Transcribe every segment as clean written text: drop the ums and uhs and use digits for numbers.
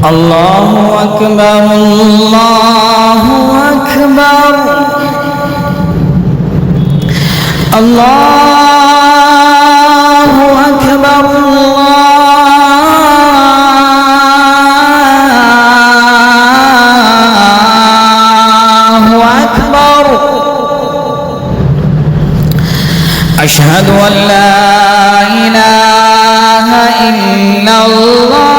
আল্লাহু আকবার আল্লাহু আকবার আল্লাহু আকবার আল্লাহু আকবার আশহাদু আল্লা ইলাহা ইল্লাল্লাহ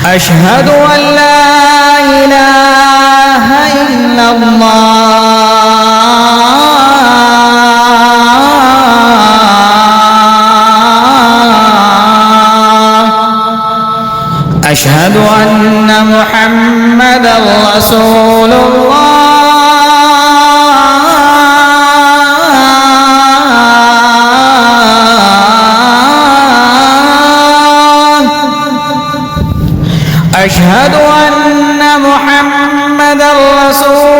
أشهد أن لا إله إلا الله أشهد أن محمدا رسول الله أشهد أن محمدا رسول